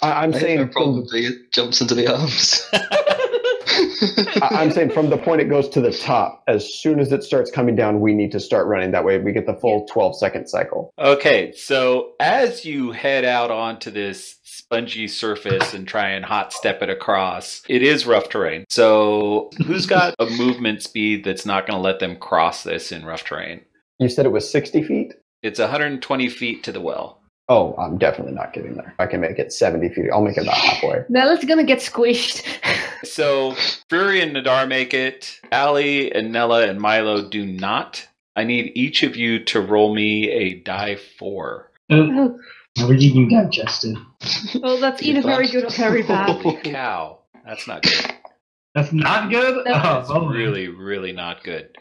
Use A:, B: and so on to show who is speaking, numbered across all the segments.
A: I'm saying
B: probably it jumps into the arms.
A: I'm saying from the point it goes to the top, as soon as it starts coming down, we need to start running. That way we get the full 12-second cycle.
C: Okay, so as you head out onto this spongy surface and try and hot step it across, it is rough terrain. So who's got a movement speed that's not going to let them cross this in rough terrain?
A: You said it was 60 feet?
C: It's 120 feet to the well.
A: Oh, I'm definitely not getting there. I can make it 70 feet. I'll make it about halfway.
D: Nella's gonna get squished.
C: So Fury and Nadar make it. Allie and Nella and Milo do not. I need each of you to roll me a die 4.
E: Oh. How are you even digested?
D: Well, that's either very good or very bad.
C: Cow. That's not good.
E: That's not good?
C: That's really, really not good.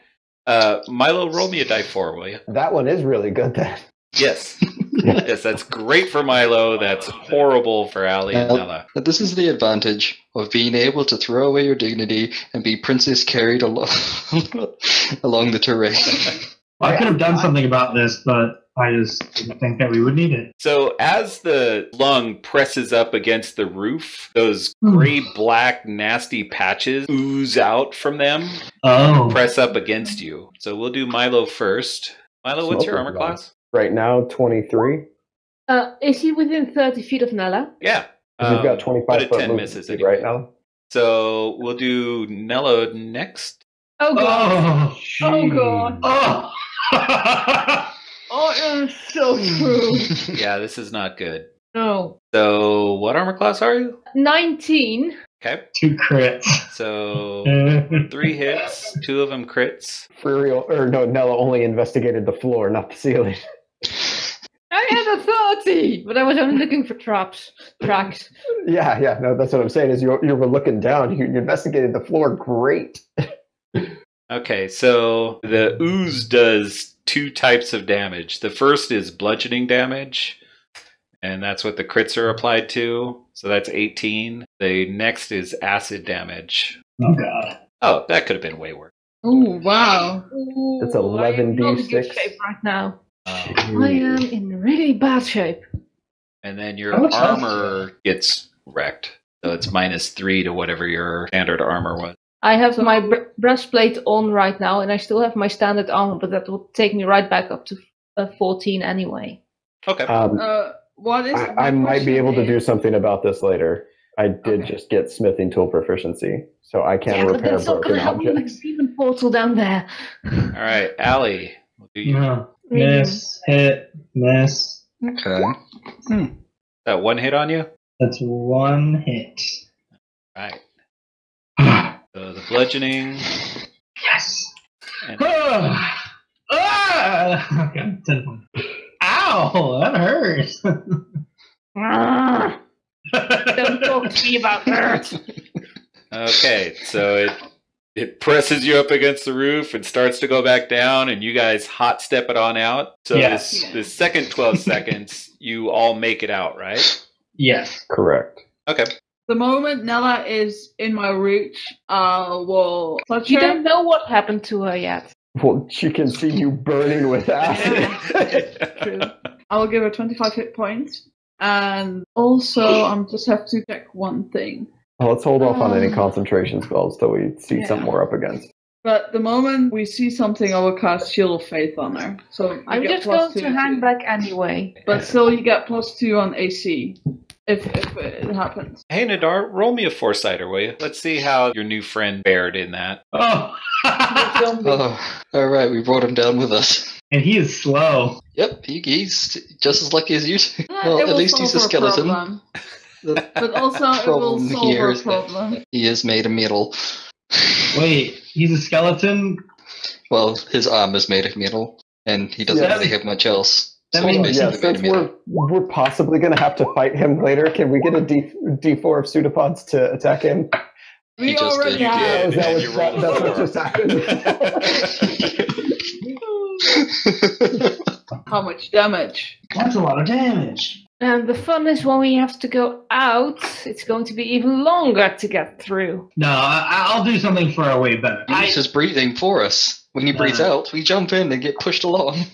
C: Milo, roll me a die 4, will you?
A: That one is really good then.
C: Yes. Yes, that's great for Milo. That's horrible for Allie and Nella.
B: This is the advantage of being able to throw away your dignity and be princess carried along the terrain.
E: I could have done something about this, but I just didn't think that we would need it.
C: So as the lung presses up against the roof, those gray-black nasty patches ooze out from them, press up against you. So we'll do Milo first. Milo, what's your armor class?
A: Right now, 23.
D: Is he within 30 feet of Nella?
C: Yeah.
A: We've got 25 foot
C: misses
A: anyway. Right now.
C: So we'll do Nella next.
D: Oh god. Oh god.
E: Oh.
D: Oh, it is so true.
C: Yeah, this is not good.
D: No.
C: So what armor class are you?
D: 19.
C: Okay.
E: 2 crits.
C: So 3 hits, 2 of them crits.
A: Nella only investigated the floor, not the ceiling.
D: I had a 30, but I was only looking for tracks.
A: Yeah, no, that's what I'm saying, is you were looking down, you investigated the floor, great.
C: Okay, so the ooze does 2 types of damage. The first is bludgeoning damage, and that's what the crits are applied to. So that's 18. The next is acid damage.
E: Oh, God.
C: Oh, that could have been way worse.
D: Oh, wow.
A: It's 11d6.
D: I'm not in good shape right now. I am in really bad shape.
C: And then your armor gets wrecked. So it's -3 to whatever your standard armor was.
D: I have my breastplate on right now, and I still have my standard armor, but that will take me right back up to 14 anyway.
C: Okay.
A: I might be able to do something about this later. I did just get smithing tool proficiency, so I can repair broken objects.
D: Demon portal down there.
C: All right, Allie. We'll do you.
E: Miss, hit, miss.
B: Okay.
C: That 1 hit on you?
E: That's 1 hit.
C: All right. So the bludgeoning.
E: Yes.
C: And
E: Okay, 10 points. Ow, that hurts.
D: Don't talk to me about hurt.
C: Okay, so it presses you up against the roof and starts to go back down, and you guys hot step it on out. So the second 12 seconds, you all make it out, right?
E: Yes.
A: Correct.
C: Okay.
F: The moment Nella is in my reach, will touch her.
D: You don't know what happened to her yet.
A: Well, she can see you burning with acid.
F: True. I will give her 25 hit points. And also, I just have to check one thing.
A: Well, let's hold off on any concentration spells till we see something we're up against.
F: But the moment we see something, I will cast Shield of Faith on her. So
D: I'm just going to hang back anyway.
F: But still, you get +2 on AC. If it happens.
C: Hey, Nadar, roll me a Foresighter, will you? Let's see how your new friend fared in that.
E: Oh.
B: All right, we brought him down with us.
E: And he is slow.
B: Yep, he's just as lucky as you two.
F: Yeah,
B: well, at least he's a skeleton.
F: But also, it will solve our problem.
B: He is made of metal.
E: Wait, he's a skeleton?
B: Well, his arm is made of metal, and he doesn't really have much else.
A: That means, since we're possibly going to have to fight him later, can we get a D4 of pseudopods to attack him?
F: We already have.
A: That's what just happened.
F: How much damage?
E: That's a lot of damage.
D: And the fun is when we have to go out, it's going to be even longer to get through.
E: No, I'll do something for our way back.
B: He's just breathing for us. When he breathes out, we jump in and get pushed along.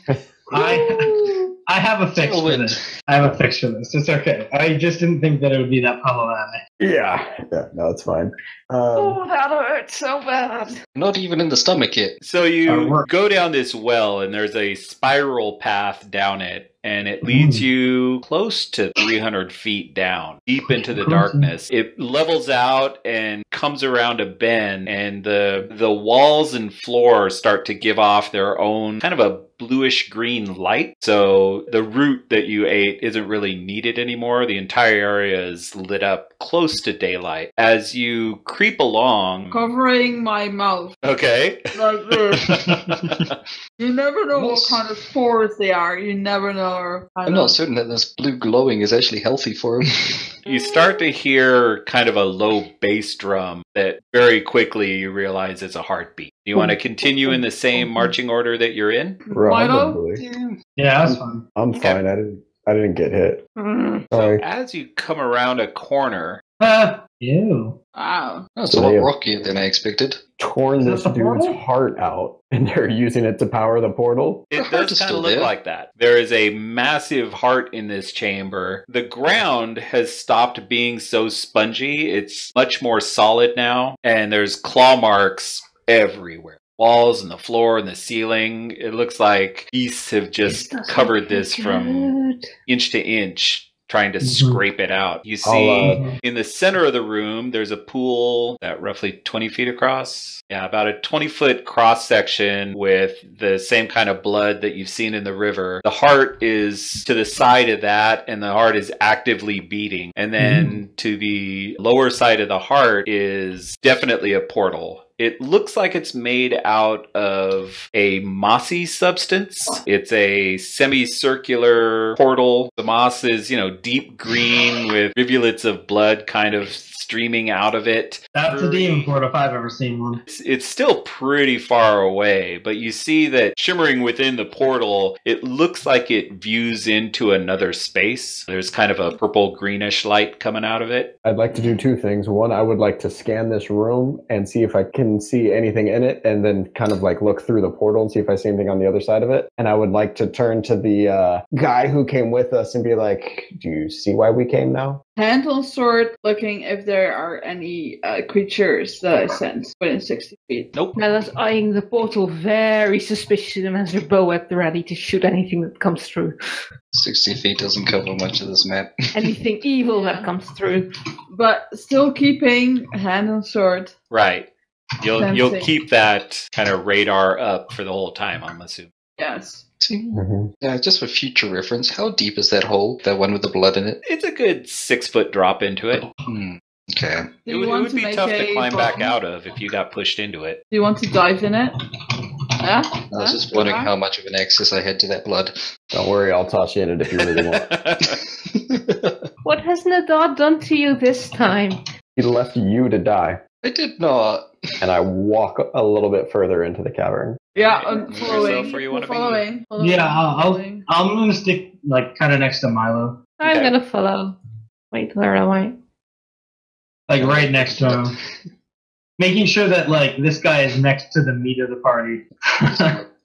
E: I have a fix for this. I have a fix for this. It's okay. I just didn't think that it would be that problematic.
A: Yeah, no, it's fine.
D: Oh, that hurts so bad.
B: Not even in the stomach yet.
C: So you go down this well, and there's a spiral path down it. And it leads you close to 300 feet down, deep into the darkness. It levels out and comes around a bend, and the walls and floor start to give off their own kind of a bluish green light. So the root that you ate isn't really needed anymore. The entire area is lit up close to daylight. As you creep along,
F: Covering my mouth
C: okay.
F: like this. You never know what kind of spores they are. You never know.
B: I'm not certain that this blue glowing is actually healthy for him.
C: You start to hear kind of a low bass drum that very quickly you realize is a heartbeat. Do you want to continue in the same marching order that you're in?
A: Probably.
E: Yeah, that's fine.
A: I'm fine. I didn't get hit. Sorry.
C: As you come around a corner...
E: Ew.
F: Wow.
B: That's a lot rockier than I expected.
A: Torn this dude's heart out, and they're using it to power the portal.
C: It does kind of look like that. There is a massive heart in this chamber. The ground has stopped being so spongy. It's much more solid now, and there's claw marks everywhere. Walls and the floor and the ceiling. It looks like beasts have just covered this from inch to inch, trying to scrape it out. You see in the center of the room, there's a pool that roughly 20 feet across. Yeah, about a 20-foot cross section with the same kind of blood that you've seen in the river. The heart is to the side of that, and the heart is actively beating. And then to the lower side of the heart is definitely a portal. It looks like it's made out of a mossy substance. It's a semicircular portal. The moss is, deep green with rivulets of blood kind of streaming out of it.
E: That's a demon portal if I've ever seen one.
C: It's still pretty far away, but you see that shimmering within the portal, it looks like it views into another space. There's kind of a purple greenish light coming out of it.
A: I'd like to do two things. One, I would like to scan this room and see if I can see anything in it, and then kind of like look through the portal and see if I see anything on the other side of it. And I would like to turn to the guy who came with us and be like, do you see why we came now?
F: Hand on sword, looking if there are any creatures that I sense within 60 feet.
C: Nope.
D: Mella's eyeing the portal very suspiciously and has her bow at the ready to shoot anything that comes through.
B: 60 feet doesn't cover much of this map.
D: Anything evil that comes through.
F: But still keeping hand on sword.
C: Right. You'll keep that kind of radar up for the whole time, I'm assuming.
F: Yes.
B: Yeah, just for future reference, how deep is that hole? That one with the blood in it?
C: It's a good 6-foot drop into it.
B: Okay.
C: It would be tough to climb back out of if you got pushed into it.
F: Do you want to dive in it? Yeah?
B: I was just wondering how much of an access I had to that blood.
A: Don't worry, I'll toss you in it if you really want.
D: What has Nadar done to you this time?
A: He left you to die.
B: I did not.
A: And I walk a little bit further into the cavern.
F: Yeah, I'm following.
C: Where you want to be.
F: Following.
E: Yeah, I'm gonna stick kind of next to Milo,
D: I'm gonna follow. Wait, where am I?
E: right next to him, making sure that this guy is next to the meat of the party.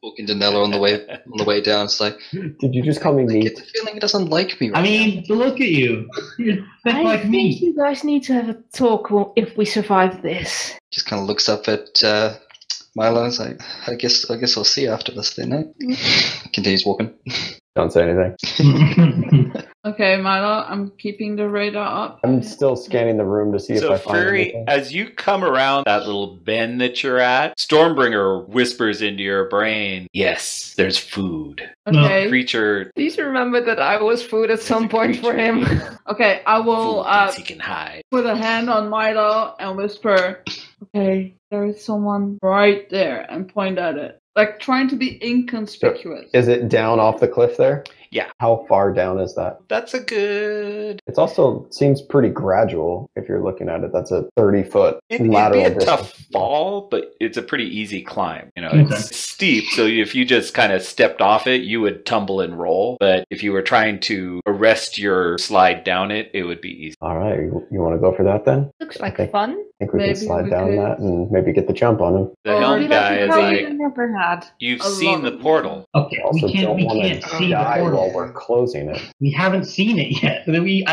B: Talking to Nella on the way down. It's like,
A: did you just call me
B: I
A: meat?
B: get the feeling he doesn't like me. Right
E: I mean, look at you. You think
D: I
E: like
D: think
E: me.
D: you guys need to have a talk if we survive this.
B: Just kind of looks up at Milo and is like, I guess I'll see you after this then. Eh? Continues walking.
A: Don't say anything.
F: Okay, Milo, I'm keeping the radar up.
A: I'm still scanning the room to see if I find anything.
C: As you come around that little bend that you're at, Stormbringer whispers into your brain, yes, there's food.
F: Okay.
C: Creature.
D: Please remember that I was food at some point for him.
F: Okay, I will
C: he can hide.
F: put a hand on Milo and whisper, okay, there is someone right there, and point at it. Like, trying to be inconspicuous.
A: Is it down off the cliff there?
C: Yeah.
A: How far down is that?
C: That's a good...
A: It also seems pretty gradual if you're looking at it. That's a 30-foot lateral
C: It'd be a
A: distance.
C: tough fall, but it's a pretty easy climb. It's steep, so if you just kind of stepped off it, you would tumble and roll. But if you were trying to arrest your slide down it, it would be easy.
A: All right. You want to go for that then?
D: Looks like fun.
A: think we
F: Maybe
A: can slide
F: we
A: down
F: could.
A: that and maybe get the jump on him.
C: The
D: Or
C: helm
D: did
C: guy
D: I
C: is
D: tell you
C: like,
D: I never had?
C: you've
F: A
C: seen the
F: lot.
C: portal.
E: Okay,
A: Also,
E: we
A: don't want
E: can't
A: to
E: see the
A: die while
E: portal.
A: we're closing it.
E: We haven't seen it yet. We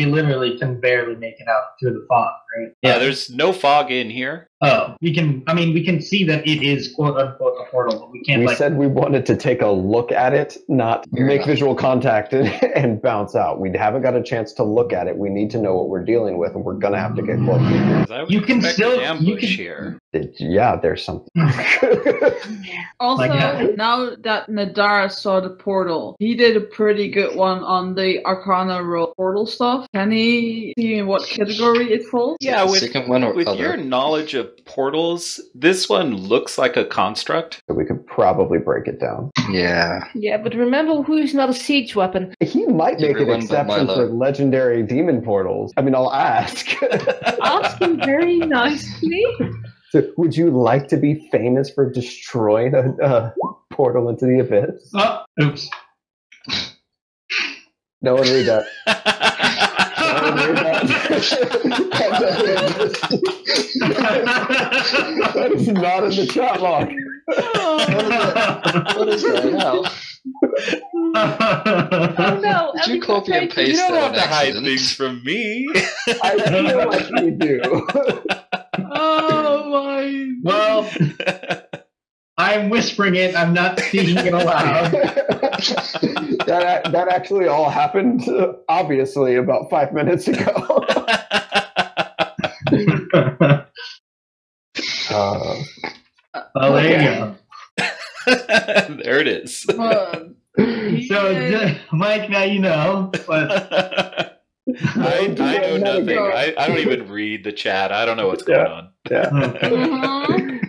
E: literally can barely make it out through the fog, right?
C: Yeah, there's no fog in here.
E: Oh, we can see that it is quote unquote a portal, but we can't
A: We said we wanted to take a look at it, not
B: Fair
A: make
B: enough.
A: visual contact and bounce out. We haven't got a chance to look at it. We need to know what we're dealing with, and we're going to have to get close.
C: 'Cause I would
E: You can
C: expect
E: still-
C: an
E: you
C: ambush
E: can-
C: here.
A: Yeah, there's something.
F: Also,
E: Like,
F: now that Nadara saw the portal, he did a pretty good one on the Arcana roll portal stuff. Can he see in what category it falls?
C: Yeah,
B: The
C: with,
B: second one or
C: with
B: other?
C: your knowledge of portals, this one looks like a construct.
A: So we could probably break it down.
B: Yeah.
D: Yeah, but remember who's not a siege weapon.
A: He might make an
B: Everyone but
A: exception
B: Milo.
A: for legendary demon portals. I mean, I'll ask.
D: Ask him very nicely.
A: So, would you like to be famous for destroying a portal into the abyss?
E: Oh, oops.
A: No one read that. No one read that. That is not in the chat log.
B: What is that now?
D: Oh no!
B: Did you
D: Ellie,
B: copy and
D: afraid-
B: paste
C: You don't
B: that
C: have
B: on
C: to hide
B: accident?
C: things from me.
A: I feel like we do.
F: Oh my!
E: Well, I'm whispering it. I'm not speaking it aloud.
A: that actually all happened, obviously, about 5 minutes ago.
E: Well, there you go.
C: There it is.
E: So, Mike, now you know. But
C: I know nothing.
F: go.
C: I don't even read the chat. I don't know what's going on.
A: Yeah.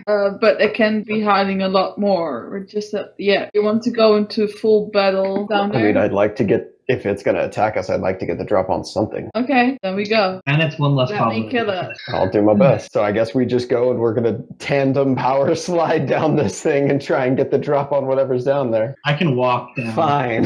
F: But it can be hiding a lot more. Or just you want to go into full battle down
A: I
F: there?
A: mean, I'd like to get, if it's going to attack us, I'd like to get the drop on something.
F: Okay, then we go.
E: and it's one less
F: Let
E: problem.
F: me kill it.
A: I'll do my best. So I guess we just go and we're going to tandem power slide down this thing and try and get the drop on whatever's down there.
E: I can walk down.
A: Fine.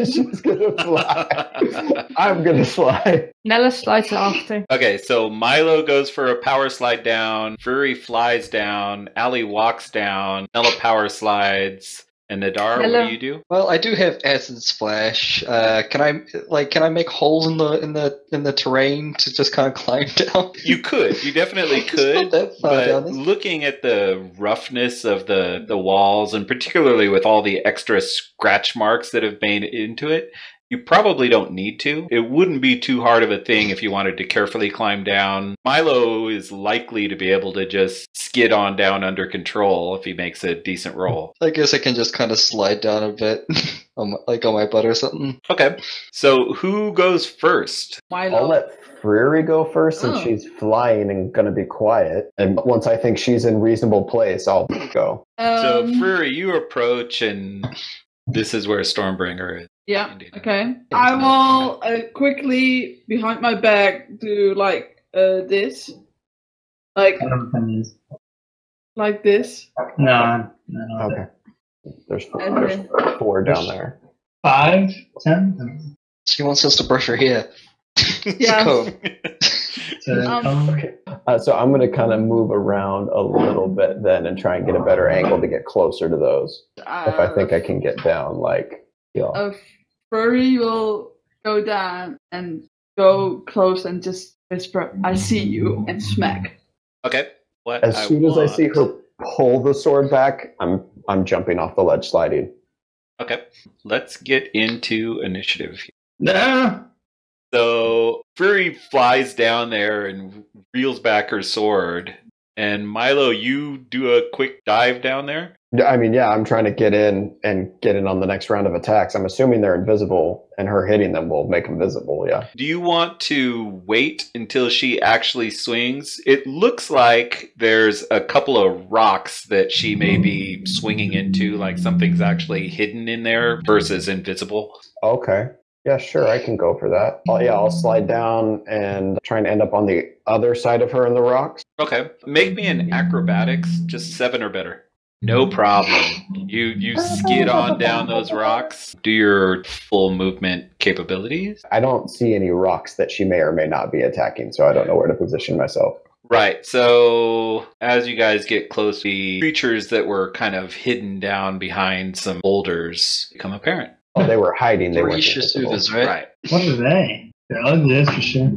A: She's going to fly. I'm going to slide.
D: Nella slides after.
C: Okay, so Milo goes for a power slide down. Fury flies down. Allie walks down. Nella power slides. And Nadar, what
D: Nella.
C: do you do?
B: Well, I do have acid splash. Can I make holes in the terrain to just kind of climb down?
C: You could. You definitely
B: It's not
C: could.
B: that far down.
C: But looking at the roughness of the walls, and particularly with all the extra scratch marks that have made into it, you probably don't need to. It wouldn't be too hard of a thing if you wanted to carefully climb down. Milo is likely to be able to just skid on down under control if he makes a decent roll.
B: I guess I can just kind of slide down a bit, on my butt or something.
C: Okay, so who goes first?
F: Milo.
A: I'll let Fury go first since
F: Oh.
A: she's flying and going to be quiet. And once I think she's in reasonable place, I'll go.
C: So Fury, you approach, and this is where Stormbringer is.
F: Yeah.
C: Indeed.
F: Okay. I will quickly behind my back do this,
E: I don't know what that is.
F: like this.
E: No.
A: Okay. There's
F: Okay.
A: four down there.
E: 5, 10.
B: She wants us to brush her hair.
F: Yeah.
B: Go.
E: So,
A: Okay. So I'm going to kind of move around a little bit then and try and get a better angle to get closer to those. If I think I can get down, like,
F: A furry will go down and go close and just whisper, "I see you," and smack.
C: Okay. What
A: as soon as I
C: want-
A: see her pull the sword back, I'm jumping off the ledge, sliding.
C: Okay, let's get into initiative.
E: no.
C: So Fury flies down there and reels back her sword. And Milo, you do a quick dive down there?
A: Yeah, I mean, yeah, I'm trying to get in on the next round of attacks. I'm assuming they're invisible, and her hitting them will make them visible, yeah.
C: Do you want to wait until she actually swings? It looks like there's a couple of rocks that she may be swinging into, like something's actually hidden in there versus invisible.
A: Okay. Yeah, sure, I can go for that. I'll slide down and try and end up on the other side of her in the rocks.
C: Okay, make me an acrobatics, just 7 or better. No problem. You skid on down those rocks. Do your full movement capabilities.
A: I don't see any rocks that she may or may not be attacking, so I don't know where to position myself.
C: Right. So as you guys get close, the creatures that were kind of hidden down behind some boulders become apparent.
A: Oh, they were hiding. They weren't
B: Three
A: invisible.
B: Shasuvas, right?
C: Right.
E: What are they? They're ugly, that's for sure.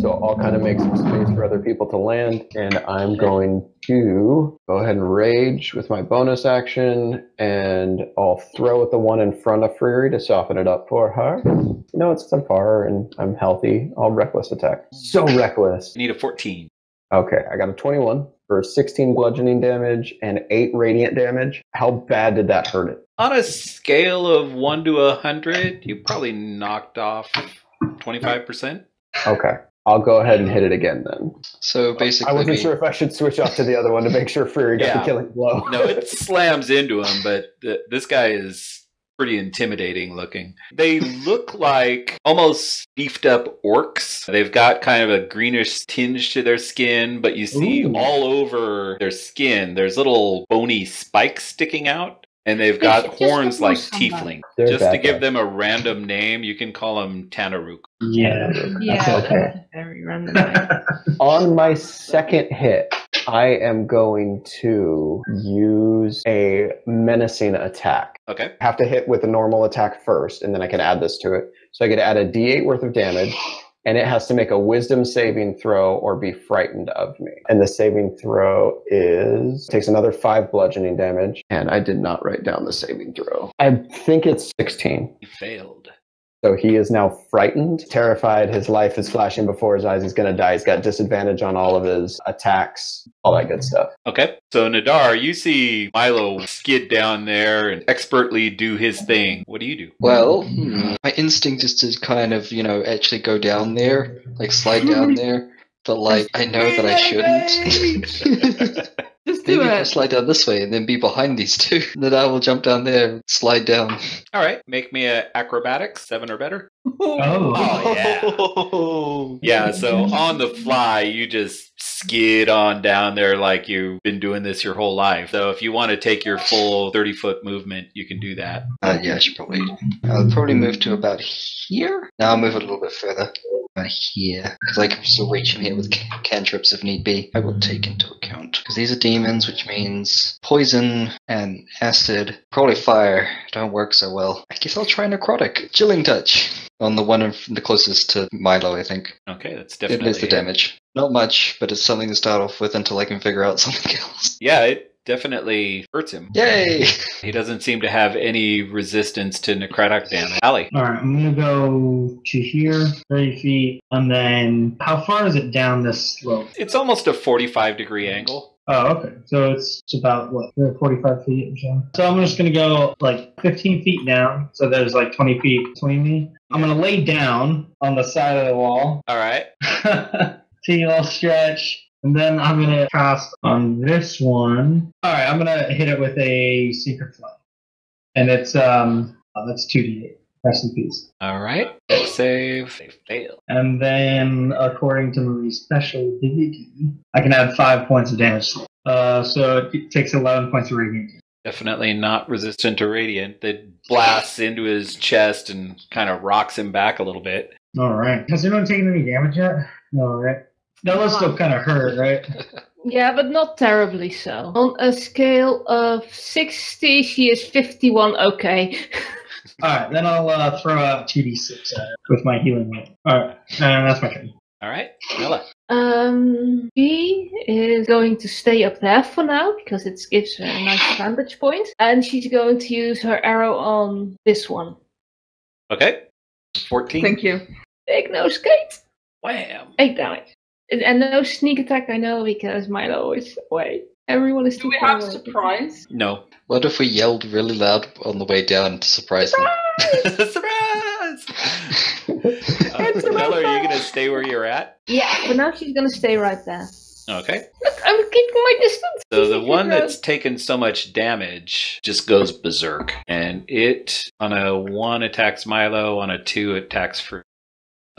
A: So I'll kind of make some space for other people to land, and I'm going to go ahead and rage with my bonus action, and I'll throw at the one in front of Fury to soften it up for her. It's 'cause I'm far and I'm healthy. I'll reckless attack. So reckless.
C: Need a 14.
A: Okay, I got a 21 for 16 bludgeoning damage and 8 radiant damage. How bad did that hurt it?
C: On a scale of 1 to 100, you probably knocked off 25%.
A: Okay. I'll go ahead and hit it again then.
B: So basically,
A: I wasn't sure if I should switch off to the other one to make sure Fury got
C: Yeah.
A: the killing blow.
C: No, it slams into him, but this guy is pretty intimidating looking. They look like almost beefed up orcs. They've got kind of a greenish tinge to their skin, but you see
A: Ooh.
C: all over their skin, there's little bony spikes sticking out. And they've got
D: Just
C: horns like
D: almost somebody.
C: tiefling.
A: They're
C: Just to
A: bad
C: give
A: guys.
C: them a random name, you can call them Tanaruk.
E: Yeah.
D: Yeah,
E: That's okay.
D: that's very random. name.
A: On my second hit, I am going to use a menacing attack.
C: Okay.
A: I have to hit with a normal attack first, and then I can add this to it. So I get to add a d8 worth of damage, and it has to make a wisdom saving throw or be frightened of me. And the saving throw takes another 5 bludgeoning damage, and I did not write down the saving throw. I think it's 16.
C: You failed.
A: So he is now frightened, terrified. His life is flashing before his eyes. He's going to die. He's got disadvantage on all of his attacks, all that good stuff.
C: Okay. So Nadar, you see Milo skid down there and expertly do his thing. What do you do?
B: well, my instinct is to kind of, actually go down there, like slide down there. But like, I know that I shouldn't.
F: Just do
B: Maybe if I
F: it.
B: slide down this way and then be behind these two, then I will jump down there and slide down.
C: All right. Make me a acrobatics, 7 or better.
E: Oh.
C: Yeah, so on the fly, you just skid on down there like you've been doing this your whole life. So if you want to take your full 30-foot movement, you can do that.
B: Yeah, I'll probably move to about here. No, I'll move a little bit further. About here. Because I can still reach him here with cantrips if need be. I will take into account. Because these are demons, which means poison and acid. Probably fire don't work so well. I guess I'll try necrotic. Chilling touch. On the one the closest to Milo, I think.
C: Okay, that's
B: It
C: definitely
B: is the damage. Not much, but it's something to start off with until I can figure out something else.
C: Yeah, it definitely hurts him.
B: Yay!
C: He doesn't seem to have any resistance to necrotic damage. Allie.
E: Alright, I'm gonna go to here, 30 feet, and then how far is it down this slope?
C: It's almost a 45-degree angle.
E: Oh, okay. So it's about, 45 feet or so? So I'm just going to go, 15 feet down. So there's, 20 feet between me. I'm going to lay down on the side of the wall.
C: All right.
E: Take a little stretch. And then I'm going to cast on this one. All right, I'm going to hit it with a Secret Flame. And it's, that's 2d8. Rest in peace.
C: All right. Save. They fail.
E: And then, according to Marie's special ability, I can add 5 points of damage. So it takes 11 points of radiant.
C: Definitely not resistant to radiant. That blasts into his chest and kind of rocks him back a little bit.
E: All right. Has anyone taken any damage yet? No, right? That was still kind of hurt, right?
D: Yeah, but not terribly so. On a scale of 60, she is 51 okay.
E: All right, then I'll throw out 2d6 with my healing roll. All right, that's my turn.
C: All right. Nella.
D: She is going to stay up there for now because it gives her a nice vantage point, and she's going to use her arrow on this one.
C: Okay. 14.
F: Thank you.
D: Big no skate.
C: Wham.
D: 8 damage. And no sneak attack, I know, because Milo is away. Everyone is
F: Do
D: too
F: we
D: far
F: have
D: away.
F: surprise?
C: No.
B: What if we yelled really loud on the way down to surprise them?
C: Surprise! Nella, are you going to stay where you're at?
D: Yeah, for now she's going to stay right there.
C: Okay.
D: Look, I'm keeping my distance.
C: So the one that's taken so much damage just goes berserk. And it, on a 1, attacks Milo. On a 2, attacks Fruit.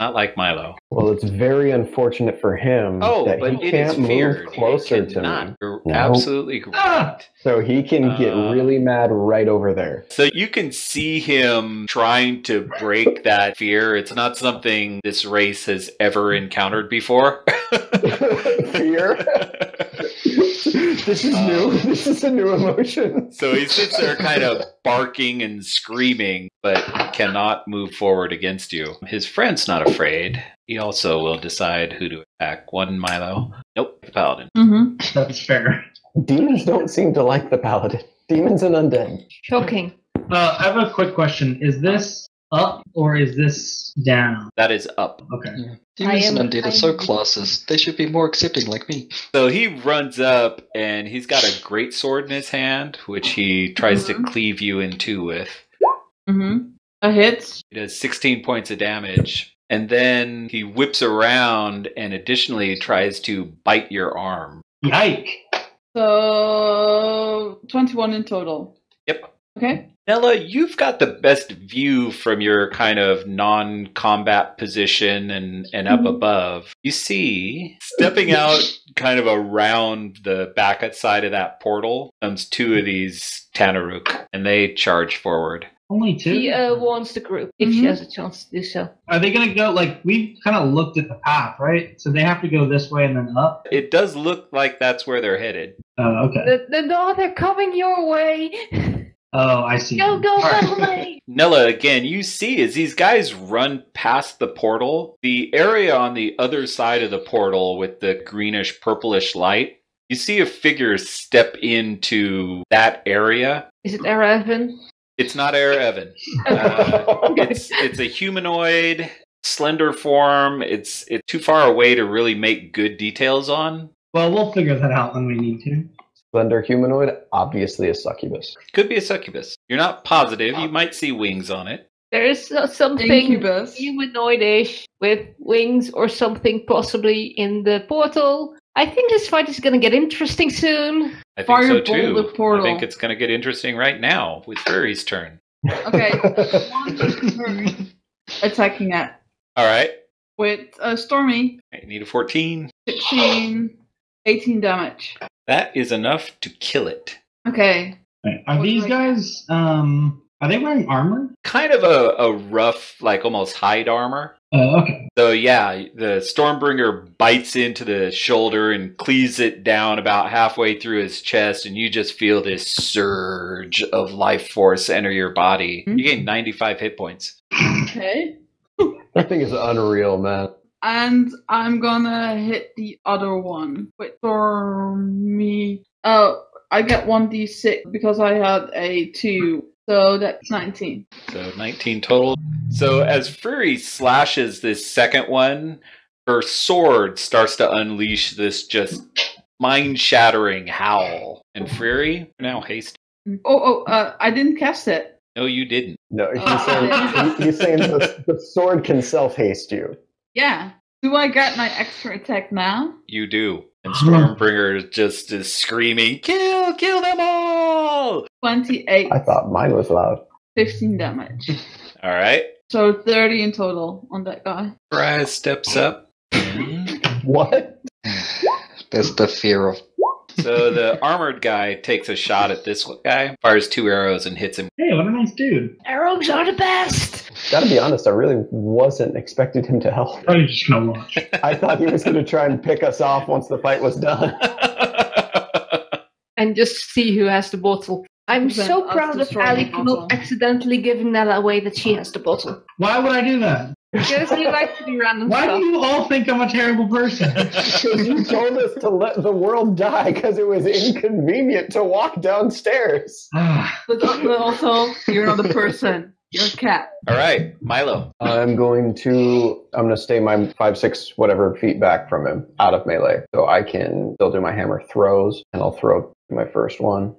C: Not like Milo.
A: Well, it's very unfortunate for him that
C: but
A: he
C: it is
A: can't move
C: feared.
A: closer
C: It
A: to
C: cannot.
A: me.
C: You're
A: No.
C: absolutely correct.
E: Ah!
A: So he can get really mad right over there.
C: So you can see him trying to break that fear. It's not something this race has ever encountered before.
A: Fear? This is new. This is a new emotion.
C: So he sits there kind of barking and screaming, but cannot move forward against you. His friend's not afraid. He also will decide who to attack. One Milo. Nope, the paladin.
F: Mm-hmm.
E: That's fair.
A: Demons don't seem to like the paladin. Demons and undead.
D: Shocking.
E: I have a quick question. Is this up or is this down?
C: That is up.
E: Okay.
B: Yeah. Demons and undead are so
D: I'm-
B: classes. They should be more accepting like me.
C: So he runs up and he's got a great sword in his hand, which he tries to cleave you in two with.
F: Mm-hmm. A hit.
C: He does 16 points of damage. And then he whips around and additionally tries to bite your arm.
E: Yike.
F: So 21 in total.
C: Yep.
F: Okay.
C: Nella, you've got the best view from your kind of non-combat position and up above. You see, stepping out kind of around the back side of that portal comes two of these Tanaruk, and they charge forward.
E: Only two?
D: She warns the group if she has a chance to do so.
E: Are they going to go, like, we kind of looked at the path, right? So they have to go this way and then up?
C: It does look like that's where they're headed.
E: Oh, okay.
D: They're coming your way.
E: Oh, I see.
D: Go,
E: All right.
D: Melanie.
C: Nella, again, you see as these guys run past the portal, the area on the other side of the portal with the greenish purplish light, you see a figure step into that area.
D: Is it Evan?
C: It's not Air Evan. It's a humanoid, slender form. It's too far away to really make good details on.
E: Well, we'll figure that out when we need to.
A: Slender humanoid, obviously a succubus.
C: Could be a succubus. You're not positive. You might see wings on it.
D: There is something
F: Incubus.
D: humanoidish with wings or something possibly in the portal. I think this fight is going to get interesting soon.
C: I think so
F: Fireball the
C: too.
F: portal.
C: I think it's going to get interesting right now with Furry's turn.
F: Okay. One turn attacking it
C: All right.
F: with Stormy.
C: I need a 14.
F: 16, 18 damage.
C: That is enough to kill it.
F: Okay.
E: Right. Are these guys, are they wearing armor?
C: Kind of a rough, like almost hide armor.
E: Okay.
C: So yeah, the Stormbringer bites into the shoulder and cleaves it down about halfway through his chest, and you just feel this surge of life force enter your body. You gain 95 hit points.
F: Okay.
A: That thing is unreal, man.
F: And I'm gonna hit the other one with Stormy. Oh, I get 1d6 because I had a 2. So that's 19.
C: So 19 total. So as Fury slashes this second one, her sword starts to unleash this just mind-shattering howl. And Fury, now haste.
F: I didn't cast it.
C: No, you didn't.
A: No, he's saying the sword can self-haste you.
F: Yeah. Do I get my extra attack now?
C: You do. And Stormbringer just is screaming, kill them all!
F: 28.
A: I thought mine was loud.
F: 15 damage.
C: All right.
F: So 30 in total on that guy.
C: Brian steps up.
A: What?
B: There's the fear of.
C: So the armored guy takes a shot at this guy, fires 2 arrows and hits him.
E: Hey, what a nice dude.
D: Arrows are the best.
A: Gotta be honest, I really wasn't expecting him to help.
E: Oh, you're just gonna watch.
A: I thought he was going to try and pick us off once the fight was done.
D: And just see who has the bottle. I'm
F: Then
D: so
F: us
D: proud of
F: destroying
D: Ali
F: the
D: for
F: bottle.
D: not accidentally giving Nella away that she has the bottle.
E: Why would I do that?
D: Because you like to do random
E: Why
D: stuff.
E: do you all think I'm a terrible person?
A: Because you told us to let the world die because it was inconvenient to walk downstairs.
E: Ah,
F: But also, you're not a person. You're a cat.
C: All right, Milo.
A: I'm going to stay my 5-6 whatever feet back from him, out of melee. So I can still do my hammer throws, and I'll throw my first one.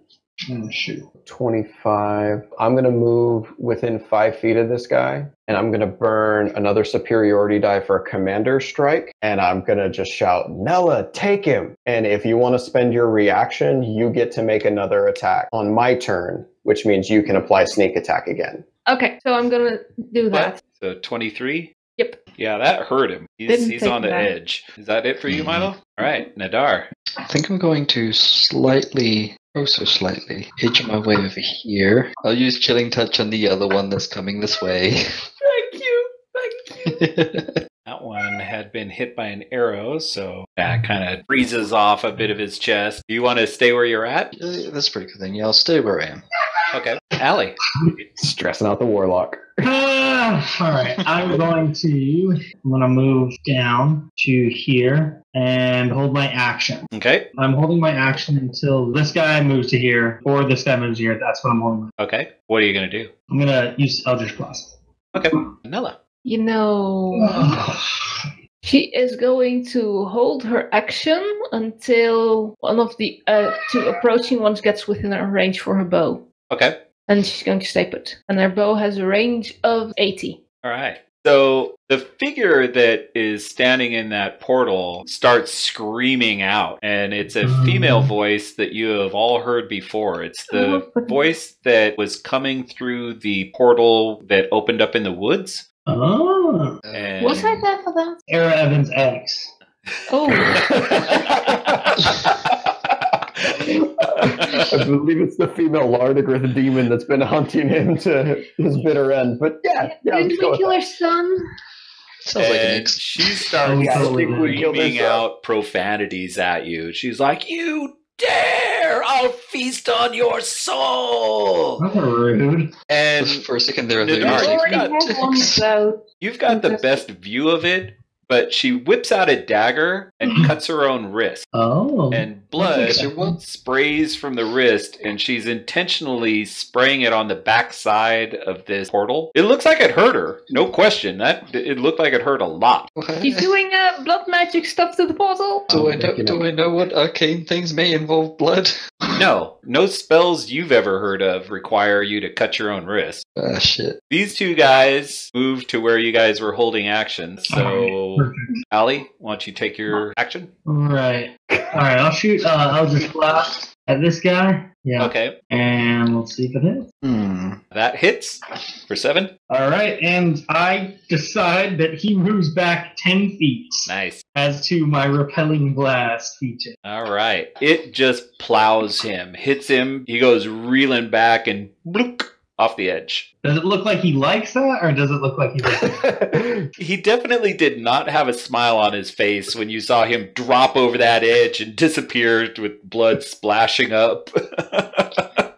E: oh, shoot.
A: 25. I'm going to move within 5 feet of this guy, and I'm going to burn another superiority die for a commander strike, and I'm going to just shout, Nella, take him! And if you want to spend your reaction, you get to make another attack on my turn, which means you can apply sneak attack again.
D: Okay, so I'm gonna do that.
C: So 23.
D: Yep.
C: Yeah, that hurt him.
D: Didn't
C: He's
D: take
C: on the
D: him out.
C: edge. Is that it for you, Milo? All right, Nadar.
B: I think I'm going to slightly, oh so slightly, edge my way over here. I'll use Chilling Touch on the other one that's coming this way.
F: Thank you.
C: That one had been hit by an arrow, so that kind of freezes off a bit of his chest. Do you want to stay where you're at?
B: That's a pretty good thing. Yeah, I'll stay where I am.
C: Okay. Allie.
A: Stressing out the warlock.
E: Alright, I'm gonna move down to here and hold my action.
C: Okay.
E: I'm holding my action until this guy moves to here, or this guy moves here. That's what I'm holding.
C: Okay. What are you going to do?
E: I'm gonna use Eldritch Blast.
C: Okay. Nella.
D: You know, she is going to hold her action until one of the two approaching ones gets within her range for her bow.
C: Okay.
D: And she's going to stay put. And her bow has a range of 80.
C: All right. So the figure that is standing in that portal starts screaming out, and it's a female voice that you have all heard before. It's the voice that was coming through the portal that opened up in the woods.
E: Oh.
C: And
D: Was I there for that?
E: Era Evans X.
D: Oh.
A: I believe it's the female Lardigrith demon that's been hunting him to his bitter end. But yeah,
D: Did
A: let's go
D: we
A: with
D: kill
A: that.
D: her son?
B: Sounds like an
C: And
B: X.
C: she starts
A: Yeah, I think we killed
C: screaming
A: her son.
C: out profanities at you. She's like, "You dare! I'll feast on your soul!"
E: That's rude.
C: And
B: For a second there, I
C: Nadar,
B: thought you were
C: you've
B: saying
C: got-
D: Had one so
C: you've got the best view of it, but she whips out a dagger and cuts her own wrist.
E: Oh.
C: And blood
B: Interesting.
C: sprays from the wrist, and she's intentionally spraying it on the backside of this portal. It looks like it hurt her, no question. It looked like it hurt a lot.
D: she's doing blood magic stuff to the portal.
B: Do
A: I'm picking
B: I know what arcane things may involve blood?
C: No spells you've ever heard of require you to cut your own wrist.
B: Ah, shit.
C: These two guys moved to where you guys were holding action. So,
E: Perfect.
C: Allie, why don't you take your action?
E: Right. Alright, I'll shoot Eldritch Blast at this guy. Yeah.
C: Okay,
E: And let's see if it hits.
C: that hits for 7.
E: Alright, and I decide that he moves back 10 feet
C: Nice.
E: as to my repelling blast feature.
C: All right. It just plows him, hits him. He goes reeling back and bloop, off the edge.
E: Does it look like he likes that, or does it look like he doesn't?
C: He definitely did not have a smile on his face when you saw him drop over that edge and disappear with blood splashing up.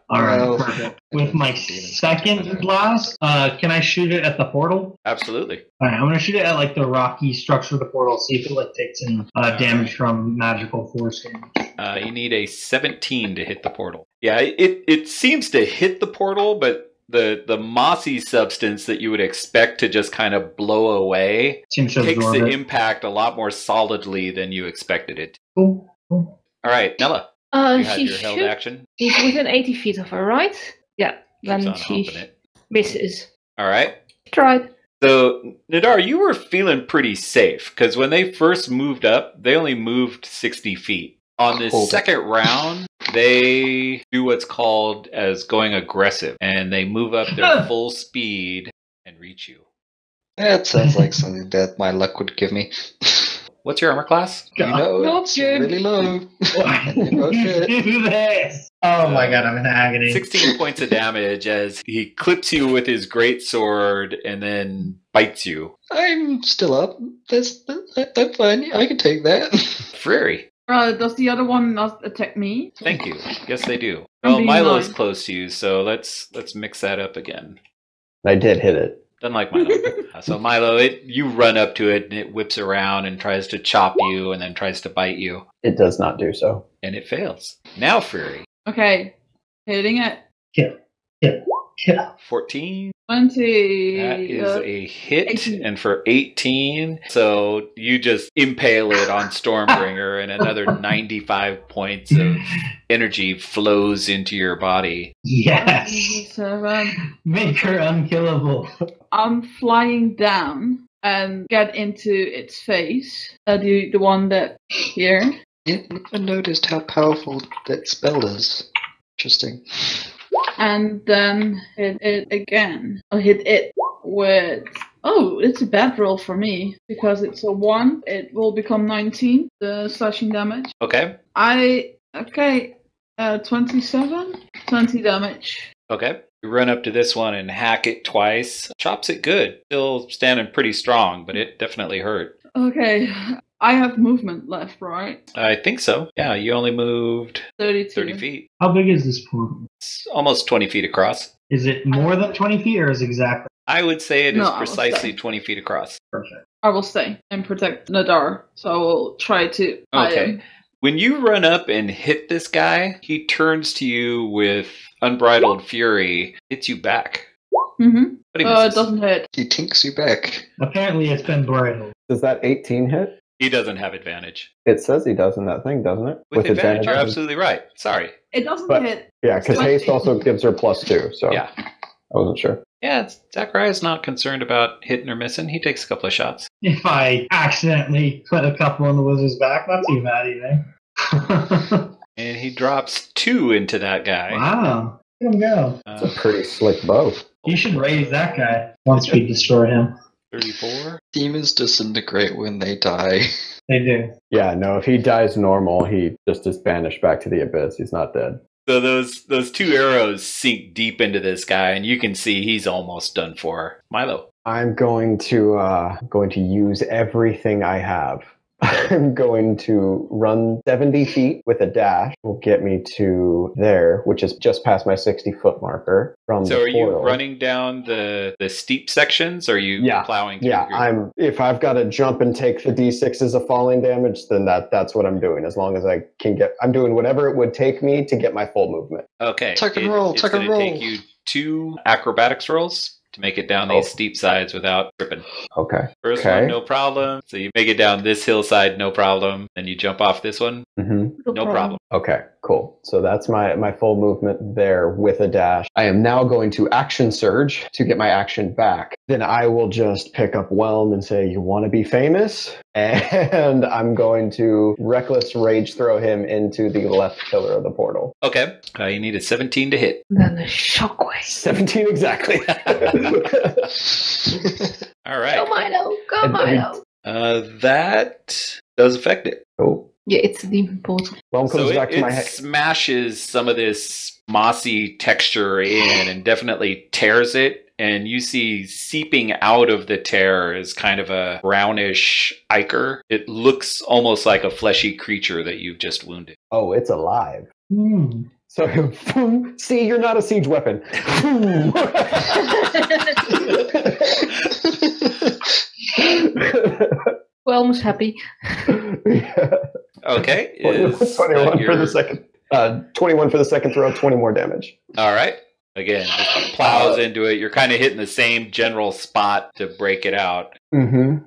E: Alright,
B: Well,
E: perfect. With my
B: demons.
E: second blast, can I shoot it at the portal?
C: Absolutely.
E: Alright, I'm gonna shoot it at like the rocky structure of the portal, see if it like takes any damage from magical force damage.
C: You need a 17 to hit the portal. Yeah, it seems to hit the portal, but the mossy substance that you would expect to just kind of blow away
E: Seems to
C: takes
E: absorb
C: the
E: it.
C: impact a lot more solidly than you expected it.
E: Cool, cool.
C: All right, Nella, you had
D: She
C: your held
D: should
C: action.
D: be within 80 feet of her, right? Yeah.
C: Keeps
D: Then
C: on
D: she
C: hoping it.
D: misses.
C: All right.
D: Tried.
C: So, Nadar, you were feeling pretty safe because when they first moved up, they only moved 60 feet. On this
B: Hold it.
C: second round, they do what's called as going aggressive, and they move up their full speed and reach you.
B: That sounds like something that my luck would give me.
C: What's your armor class?
B: You know,
D: Not
B: it's
D: good.
B: really low.
E: Why did
B: Okay.
E: you do this? Oh my god, I'm in agony.
C: 16 points of damage as he clips you with his great sword and then bites you.
B: I'm still up. That's fine. I can take that.
C: Fury.
F: Does the other one not attack me?
C: Thank you. Yes, they do.
F: I'm
C: Well,
F: being
C: Milo's
F: nice.
C: close to you, so let's mix that up again.
A: I did hit it.
C: Doesn't like Milo. So Milo, you run up to it and it whips around and tries to chop you and then tries to bite you,
A: It does not do so.
C: and it fails. Now Fury.
F: Okay, hitting it.
E: Kill.
C: 14.
F: 20.
C: That is a hit,
F: 18.
C: and for 18, so you just impale it on Stormbringer, and another 95 points of energy flows into your body.
E: Yes!
F: 7.
E: Make her unkillable.
F: I'm flying down and get into its face. The one that here.
B: I never noticed how powerful that spell is. Interesting.
F: And then hit it again. Or hit it with Oh, it's a bad roll for me because it's a 1. It will become 19, the slashing damage.
C: Okay.
F: 27? 20 damage.
C: Okay. You run up to this one and hack it twice. Chops it good. Still standing pretty strong, but it definitely hurt.
F: Okay, I have movement left, right?
C: I think so. Yeah, you only moved
F: 32.
C: 30 feet.
E: How big is this portal?
C: It's almost 20 feet across.
E: Is it more than 20 feet or is it exactly?
C: I would say it is
F: No, I will
C: precisely
F: stay.
C: 20 feet across.
E: Perfect.
F: I will stay and protect Nadar, so I will try to hide
C: Okay.
F: him.
C: When you run up and hit this guy, he turns to you with unbridled fury, hits you back.
F: Mm-hmm.
C: But he
F: It
C: misses.
F: doesn't hit.
B: He tinks you back.
E: Apparently it's been bridled.
A: Does that 18 hit?
C: He doesn't have advantage.
A: It says he does in that thing, doesn't it?
C: With advantage, you're absolutely right. Sorry.
F: It doesn't
A: But-
F: hit.
A: Yeah, because haste also gives her +2, so
C: Yeah.
A: I wasn't sure.
C: Yeah, Zachariah's not concerned about hitting or missing. He takes a couple of shots.
E: If I accidentally put a couple on the wizard's back, not too bad either.
C: And he drops 2 into that guy.
E: Wow. Let him go.
A: It's a pretty slick bow.
E: You should raise that guy once we destroy him.
C: 34.
B: Demons disintegrate when they die.
E: They do.
A: Yeah, no, if he dies normal, he just is banished back to the abyss. He's not dead.
C: So those 2 arrows sink deep into this guy, and you can see he's almost done for. Milo.
A: I'm going to use everything I have. I'm going to run 70 feet with a dash. Will get me to there, which is just past my 60-foot marker from
C: So
A: the
C: are you
A: portal.
C: running down the steep sections, or are you
A: Yeah,
C: plowing through?
A: Yeah, if I've got to jump and take the d6s of falling damage, then that's what I'm doing. As long as I can I'm doing whatever it would take me to get my full movement.
C: Okay.
B: Tuck and roll,
C: It's
B: tuck and
C: gonna
B: roll.
C: take you 2 acrobatics rolls to make it down these steep sides without tripping.
A: Okay.
C: First
A: Okay.
C: one, no problem. So you make it down this hillside, no problem. Then you jump off this one,
A: Mm-hmm.
C: no problem.
A: Okay, cool. So that's my full movement there with a dash. I am now going to action surge to get my action back. Then I will just pick up Whelm and say, "You want to be famous?" And I'm going to reckless rage throw him into the left pillar of the portal.
C: Okay. You need a 17 to hit.
D: Then the shockwave.
A: 17 exactly.
C: All right.
D: Go Milo! Go
A: And-
D: Milo!
C: That does affect it.
A: Oh,
D: Yeah, it's a demon portal.
A: Whelm comes
C: So
A: back to my
C: it
A: head.
C: smashes some of this mossy texture in and definitely tears it. And you see seeping out of the tear is kind of a brownish ichor. It looks almost like a fleshy creature that you've just wounded.
A: Oh, it's alive.
E: Hmm.
A: So, see, you're not a siege weapon.
D: Well, almost happy.
A: Yeah.
C: Okay.
A: 21
C: is
A: for
C: your-
A: the second. 21 for the second throw. 20 more damage.
C: All right. Again, just plows into it. You're kind of hitting the same general spot to break it out.
A: Mm-hmm.